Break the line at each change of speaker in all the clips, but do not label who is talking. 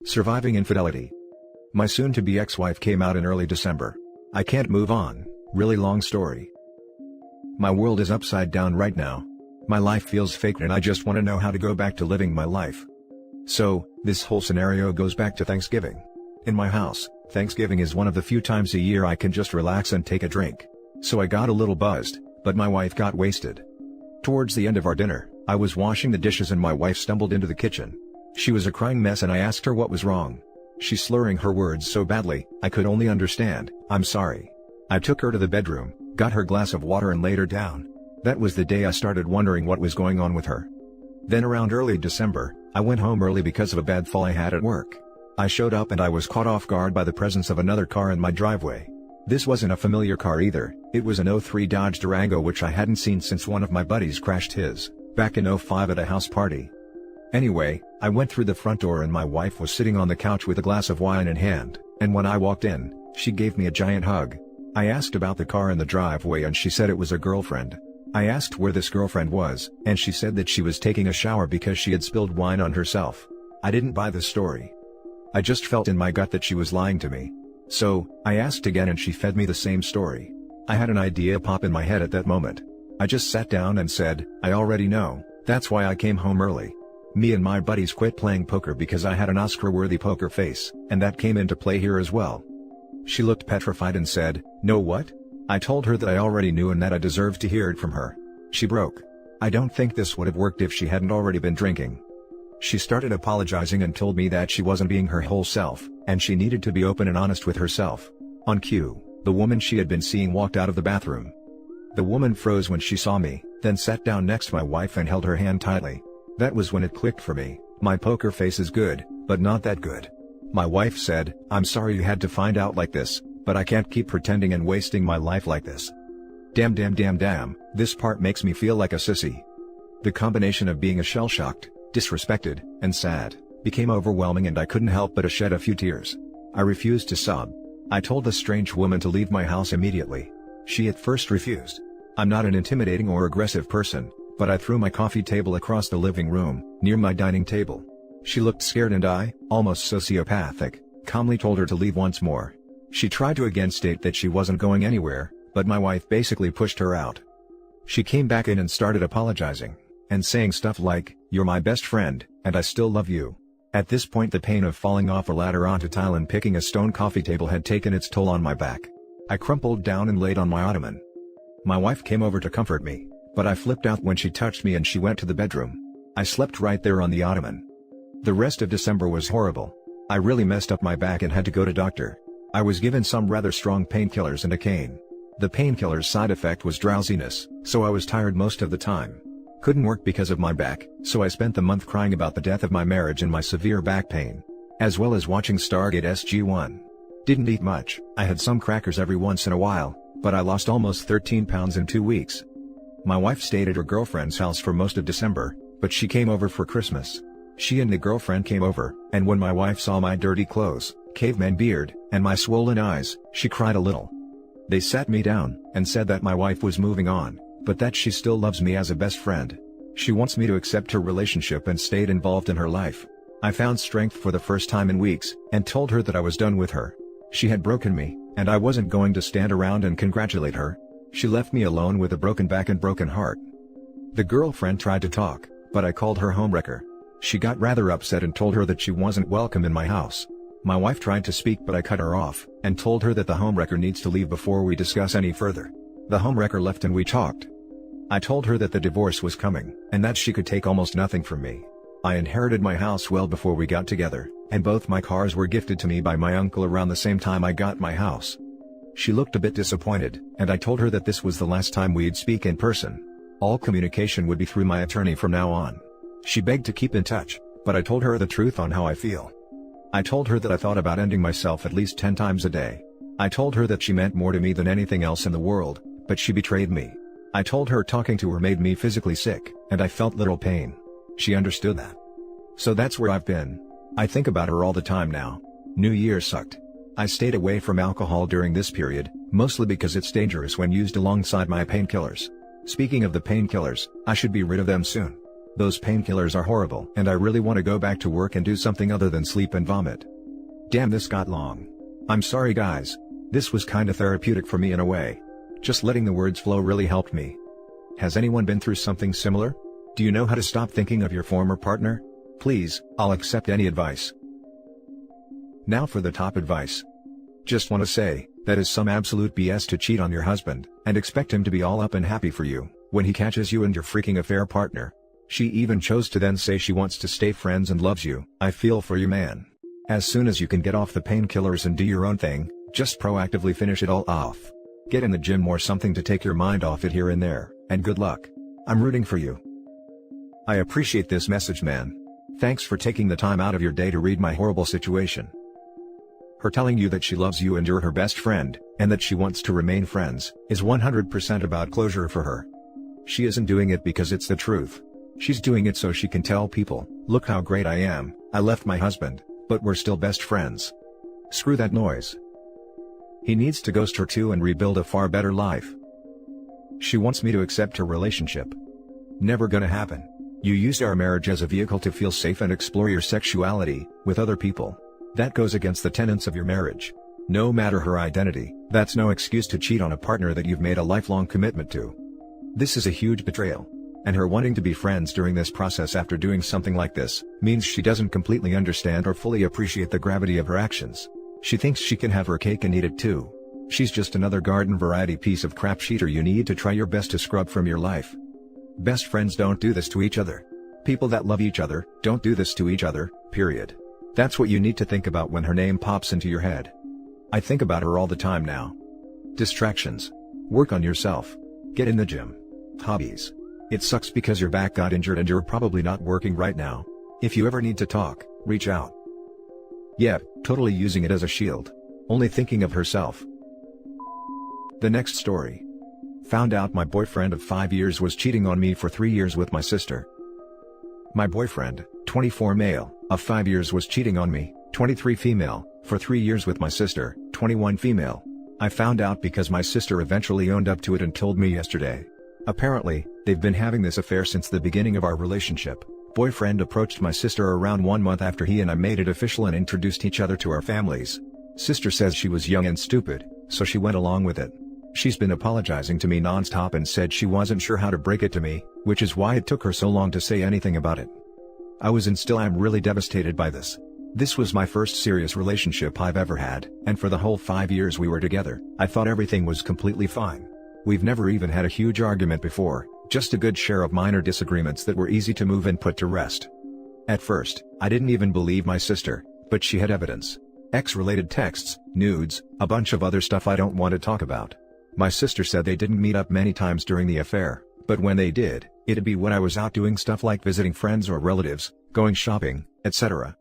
Surviving infidelity. My soon-to-be ex-wife came out in early December. I can't move on, really long story. My world is upside down right now. My life feels fake and I just want to know how to go back to living my life. So, this whole scenario goes back to Thanksgiving. In my house, Thanksgiving is one of the few times a year I can just relax and take a drink. So I got a little buzzed, but my wife got wasted. Towards the end of our dinner, I was washing the dishes and my wife stumbled into the kitchen. She was a crying mess and I asked her what was wrong. She's slurring her words so badly, I could only understand, "I'm sorry." I took her to the bedroom, got her a glass of water and laid her down. That was the day I started wondering what was going on with her. Then around early December, I went home early because of a bad fall I had at work. I showed up and I was caught off guard by the presence of another car in my driveway. This wasn't a familiar car either, it was an '03 Dodge Durango which I hadn't seen since one of my buddies crashed his, back in '05 at a house party. Anyway, I went through the front door and my wife was sitting on the couch with a glass of wine in hand, and when I walked in, she gave me a giant hug. I asked about the car in the driveway and she said it was a girlfriend. I asked where this girlfriend was, and she said that she was taking a shower because she had spilled wine on herself. I didn't buy the story. I just felt in my gut that she was lying to me. So, I asked again and she fed me the same story. I had an idea pop in my head at that moment. I just sat down and said, "I already know, that's why I came home early." Me and my buddies quit playing poker because I had an Oscar-worthy poker face, and that came into play here as well. She looked petrified and said, "No what?" I told her that I already knew and that I deserved to hear it from her. She broke. I don't think this would have worked if she hadn't already been drinking. She started apologizing and told me that she wasn't being her whole self, and she needed to be open and honest with herself. On cue, the woman she had been seeing walked out of the bathroom. The woman froze when she saw me, then sat down next to my wife and held her hand tightly. That was when it clicked for me. My poker face is good, but not that good. My wife said, "I'm sorry you had to find out like this, but I can't keep pretending and wasting my life like this." Damn, this part makes me feel like a sissy. The combination of being shell-shocked, disrespected, and sad, became overwhelming and I couldn't help but shed a few tears. I refused to sob. I told the strange woman to leave my house immediately. She at first refused. I'm not an intimidating or aggressive person, but I threw my coffee table across the living room, near my dining table. She looked scared and I, almost sociopathic, calmly told her to leave once more. She tried to again state that she wasn't going anywhere, but my wife basically pushed her out. She came back in and started apologizing, and saying stuff like, "You're my best friend, and I still love you." At this point the pain of falling off a ladder onto tile and picking a stone coffee table had taken its toll on my back. I crumpled down and laid on my ottoman. My wife came over to comfort me, but I flipped out when she touched me and she went to the bedroom. I slept right there on the ottoman. The rest of December was horrible. I really messed up my back and had to go to doctor. I was given some rather strong painkillers and a cane. The painkiller's side effect was drowsiness, so I was tired most of the time. Couldn't work because of my back, so I spent the month crying about the death of my marriage and my severe back pain, as well as watching Stargate SG-1. Didn't eat much, I had some crackers every once in a while, but I lost almost 13 pounds in 2 weeks. My wife stayed at her girlfriend's house for most of December, but she came over for Christmas. She and the girlfriend came over, and when my wife saw my dirty clothes, caveman beard, and my swollen eyes, she cried a little. They sat me down, and said that my wife was moving on, but that she still loves me as a best friend. She wants me to accept her relationship and stayed involved in her life. I found strength for the first time in weeks, and told her that I was done with her. She had broken me, and I wasn't going to stand around and congratulate her. She left me alone with a broken back and broken heart. The girlfriend tried to talk, but I called her homewrecker. She got rather upset and told her that she wasn't welcome in my house. My wife tried to speak but I cut her off, and told her that the homewrecker needs to leave before we discuss any further. The homewrecker left and we talked. I told her that the divorce was coming, and that she could take almost nothing from me. I inherited my house well before we got together, and both my cars were gifted to me by my uncle around the same time I got my house. She looked a bit disappointed, and I told her that this was the last time we'd speak in person. All communication would be through my attorney from now on. She begged to keep in touch, but I told her the truth on how I feel. I told her that I thought about ending myself at least 10 times a day. I told her that she meant more to me than anything else in the world, but she betrayed me. I told her talking to her made me physically sick, and I felt little pain. She understood that. So that's where I've been. I think about her all the time now. New Year sucked. I stayed away from alcohol during this period, mostly because it's dangerous when used alongside my painkillers. Speaking of the painkillers, I should be rid of them soon. Those painkillers are horrible and I really want to go back to work and do something other than sleep and vomit. Damn, this got long. I'm sorry guys. This was kinda therapeutic for me in a way. Just letting the words flow really helped me. Has anyone been through something similar? Do you know how to stop thinking of your former partner? Please, I'll accept any advice. Now for the top advice. Just wanna say, that is some absolute BS to cheat on your husband, and expect him to be all up and happy for you, when he catches you and your freaking affair partner. She even chose to then say she wants to stay friends and loves you. I feel for you, man. As soon as you can get off the painkillers and do your own thing, just proactively finish it all off. Get in the gym or something to take your mind off it here and there, and good luck. I'm rooting for you. I appreciate this message, man. Thanks for taking the time out of your day to read my horrible situation. Her telling you that she loves you and you're her best friend, and that she wants to remain friends, is 100% about closure for her. She isn't doing it because it's the truth. She's doing it so she can tell people, look how great I am, I left my husband, but we're still best friends. Screw that noise. He needs to ghost her too and rebuild a far better life. She wants me to accept her relationship. Never gonna happen. You used our marriage as a vehicle to feel safe and explore your sexuality, with other people. That goes against the tenets of your marriage. No matter her identity, that's no excuse to cheat on a partner that you've made a lifelong commitment to. This is a huge betrayal. And her wanting to be friends during this process after doing something like this, means she doesn't completely understand or fully appreciate the gravity of her actions. She thinks she can have her cake and eat it too. She's just another garden variety piece of crap cheater you need to try your best to scrub from your life. Best friends don't do this to each other. People that love each other, don't do this to each other, period. That's what you need to think about when her name pops into your head. I think about her all the time now. Distractions. Work on yourself. Get in the gym. Hobbies. It sucks because your back got injured and you're probably not working right now. If you ever need to talk, reach out. Yeah, totally using it as a shield. Only thinking of herself. The next story. Found out my boyfriend of 5 years was cheating on me for 3 years with my sister. My boyfriend, 24 male, of 5 years was cheating on me, 23 female, for 3 years with my sister, 21 female. I found out because my sister eventually owned up to it and told me yesterday. Apparently, they've been having this affair since the beginning of our relationship. Boyfriend approached my sister around 1 month after he and I made it official and introduced each other to our families. Sister says she was young and stupid, so she went along with it. She's been apologizing to me non-stop and said she wasn't sure how to break it to me, which is why it took her so long to say anything about it. I was and still am really devastated by this. This was my first serious relationship I've ever had, and for the whole 5 years we were together, I thought everything was completely fine. We've never even had a huge argument before, just a good share of minor disagreements that were easy to move and put to rest. At first, I didn't even believe my sister, but she had evidence. Ex-related texts, nudes, a bunch of other stuff I don't want to talk about. My sister said they didn't meet up many times during the affair, but when they did, it'd be when I was out doing stuff like visiting friends or relatives, going shopping, etc.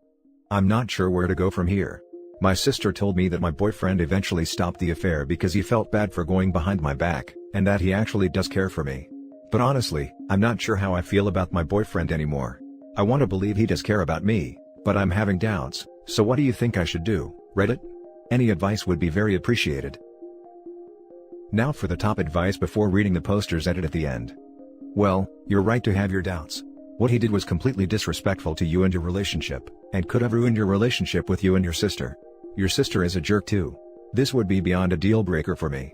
I'm not sure where to go from here. My sister told me that my boyfriend eventually stopped the affair because he felt bad for going behind my back, and that he actually does care for me. But honestly, I'm not sure how I feel about my boyfriend anymore. I want to believe he does care about me, but I'm having doubts, so what do you think I should do, Reddit? Any advice would be very appreciated. Now for the top advice before reading the poster's edit at the end. Well, you're right to have your doubts. What he did was completely disrespectful to you and your relationship, and could have ruined your relationship with you and your sister. Your sister is a jerk too. This would be beyond a deal breaker for me.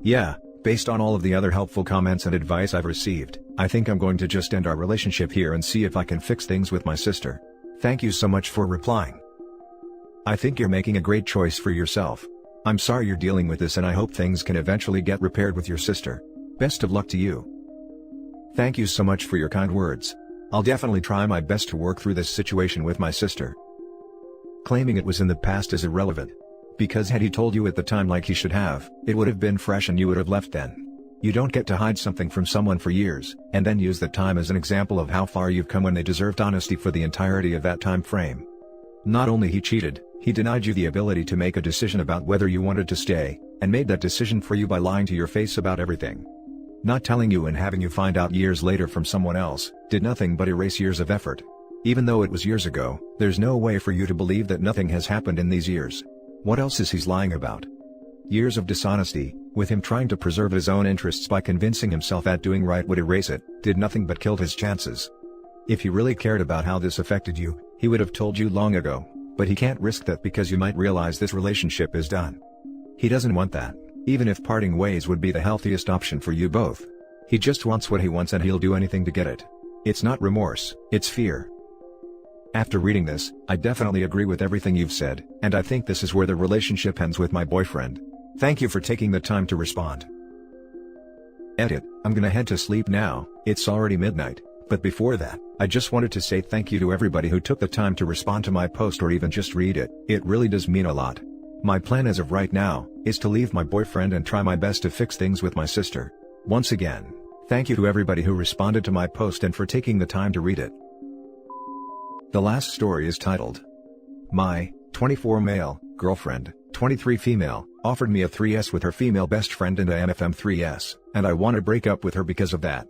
Yeah, based on all of the other helpful comments and advice I've received, I think I'm going to just end our relationship here and see if I can fix things with my sister. Thank you so much for replying. I think you're making a great choice for yourself. I'm sorry you're dealing with this and I hope things can eventually get repaired with your sister. Best of luck to you. Thank you so much for your kind words. I'll definitely try my best to work through this situation with my sister. Claiming it was in the past is irrelevant. Because had he told you at the time like he should have, it would have been fresh and you would have left then. You don't get to hide something from someone for years, and then use that time as an example of how far you've come when they deserved honesty for the entirety of that time frame. Not only he cheated, he denied you the ability to make a decision about whether you wanted to stay, and made that decision for you by lying to your face about everything. Not telling you and having you find out years later from someone else, did nothing but erase years of effort. Even though it was years ago, there's no way for you to believe that nothing has happened in these years. What else is he lying about? Years of dishonesty, with him trying to preserve his own interests by convincing himself that doing right would erase it, did nothing but kill his chances. If he really cared about how this affected you, he would have told you long ago, but he can't risk that because you might realize this relationship is done. He doesn't want that, even if parting ways would be the healthiest option for you both. He just wants what he wants and he'll do anything to get it. It's not remorse, it's fear. After reading this, I definitely agree with everything you've said, and I think this is where the relationship ends with my boyfriend. Thank you for taking the time to respond. Edit, I'm gonna head to sleep now, it's already midnight, but before that, I just wanted to say thank you to everybody who took the time to respond to my post or even just read it. It really does mean a lot. My plan as of right now, is to leave my boyfriend and try my best to fix things with my sister. Once again, thank you to everybody who responded to my post and for taking the time to read it. The last story is titled, My 24 male girlfriend, 23 female, offered me a 3S with her female best friend and a MFM 3S, and I want to break up with her because of that.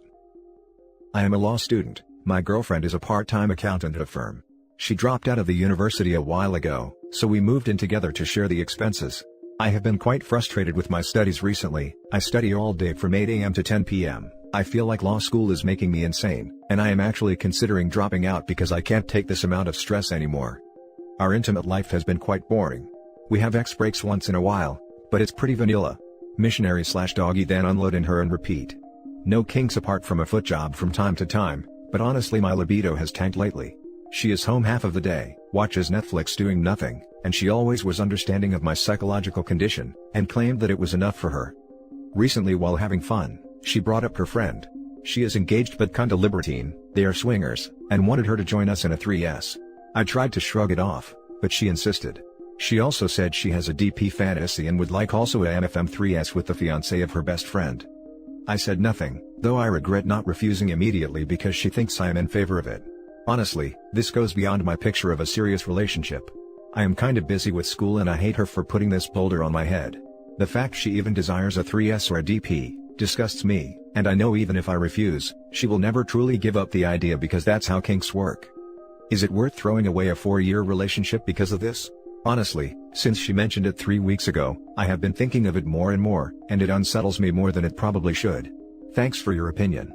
I am a law student, my girlfriend is a part-time accountant at a firm. She dropped out of the university a while ago, so we moved in together to share the expenses. I have been quite frustrated with my studies recently. I study all day from 8 AM to 10 PM. I feel like law school is making me insane, and I am actually considering dropping out because I can't take this amount of stress anymore. Our intimate life has been quite boring. We have X breaks once in a while, but it's pretty vanilla. Missionary/doggy then unload in her and repeat. No kinks apart from a foot job from time to time, but honestly my libido has tanked lately. She is home half of the day, watches Netflix doing nothing, and she always was understanding of my psychological condition, and claimed that it was enough for her. Recently while having fun, she brought up her friend. She is engaged but kinda libertine, they are swingers, and wanted her to join us in a 3S. I tried to shrug it off, but she insisted. She also said she has a DP fantasy and would like also a MFM 3S with the fiancé of her best friend. I said nothing, though I regret not refusing immediately because she thinks I am in favor of it. Honestly, this goes beyond my picture of a serious relationship. I am kinda busy with school and I hate her for putting this boulder on my head. The fact she even desires a 3S or a DP, disgusts me, and I know even if I refuse, she will never truly give up the idea because that's how kinks work. Is it worth throwing away a 4-year relationship because of this? Honestly, since she mentioned it 3 weeks ago, I have been thinking of it more and more, and it unsettles me more than it probably should. Thanks for your opinion.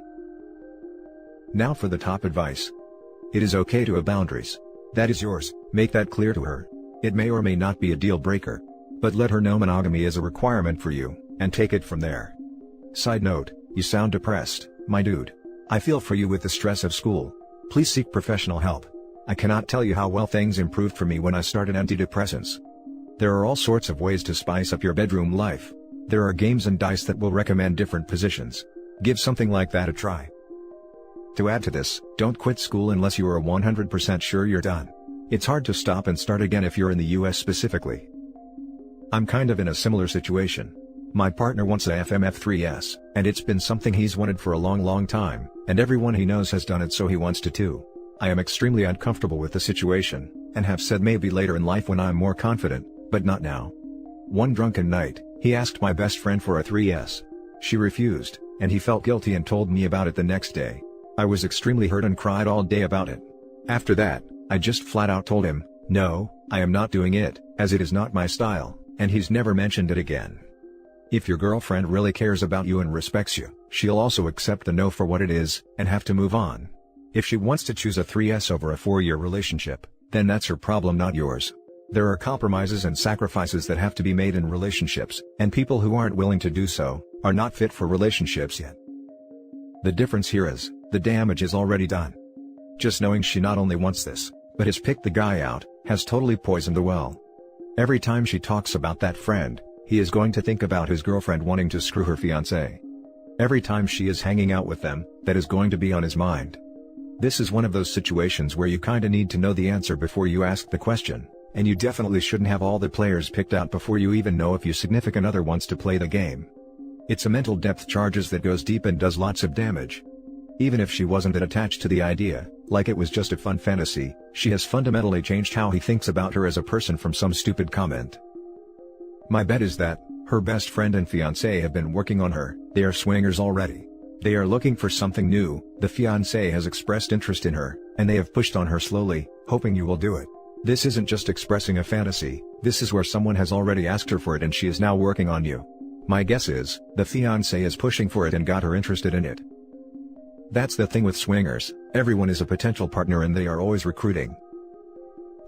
Now for the top advice. It is okay to have boundaries. That is yours, make that clear to her. It may or may not be a deal breaker. But let her know monogamy is a requirement for you, and take it from there. Side note, you sound depressed, my dude. I feel for you with the stress of school. Please seek professional help. I cannot tell you how well things improved for me when I started antidepressants. There are all sorts of ways to spice up your bedroom life. There are games and dice that will recommend different positions. Give something like that a try. To add to this, don't quit school unless you are 100% sure you're done. It's hard to stop and start again if you're in the US specifically. I'm kind of in a similar situation. My partner wants a FMF 3S, and it's been something he's wanted for a long time, and everyone he knows has done it so he wants to too. I am extremely uncomfortable with the situation, and have said maybe later in life when I'm more confident, but not now. One drunken night, he asked my best friend for a 3S. She refused, and he felt guilty and told me about it the next day. I was extremely hurt and cried all day about it. After that, I just flat out told him, no, I am not doing it, as it is not my style, and he's never mentioned it again. If your girlfriend really cares about you and respects you, she'll also accept the no for what it is, and have to move on. If she wants to choose a 3S over a 4-year relationship, then that's her problem, not yours. There are compromises and sacrifices that have to be made in relationships, and people who aren't willing to do so, are not fit for relationships yet. The difference here is, the damage is already done. Just knowing she not only wants this, but has picked the guy out, has totally poisoned the well. Every time she talks about that friend, he is going to think about his girlfriend wanting to screw her fiancé. Every time she is hanging out with them, that is going to be on his mind. This is one of those situations where you kinda need to know the answer before you ask the question, and you definitely shouldn't have all the players picked out before you even know if your significant other wants to play the game. It's a mental depth charges that goes deep and does lots of damage. Even if she wasn't that attached to the idea, like it was just a fun fantasy, she has fundamentally changed how he thinks about her as a person from some stupid comment. My bet is that, her best friend and fiancé have been working on her, they are swingers already. They are looking for something new, the fiancé has expressed interest in her, and they have pushed on her slowly, hoping you will do it. This isn't just expressing a fantasy, this is where someone has already asked her for it and she is now working on you. My guess is, the fiancé is pushing for it and got her interested in it. That's the thing with swingers, everyone is a potential partner and they are always recruiting.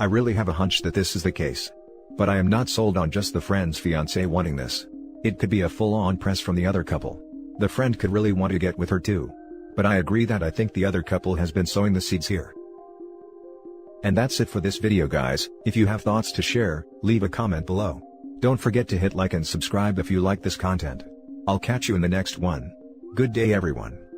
I really have a hunch that this is the case. But I am not sold on just the friend's fiancé wanting this. It could be a full-on press from the other couple. The friend could really want to get with her too. But I agree that I think the other couple has been sowing the seeds here. And that's it for this video guys. If you have thoughts to share, leave a comment below. Don't forget to hit like and subscribe if you like this content. I'll catch you in the next one. Good day everyone.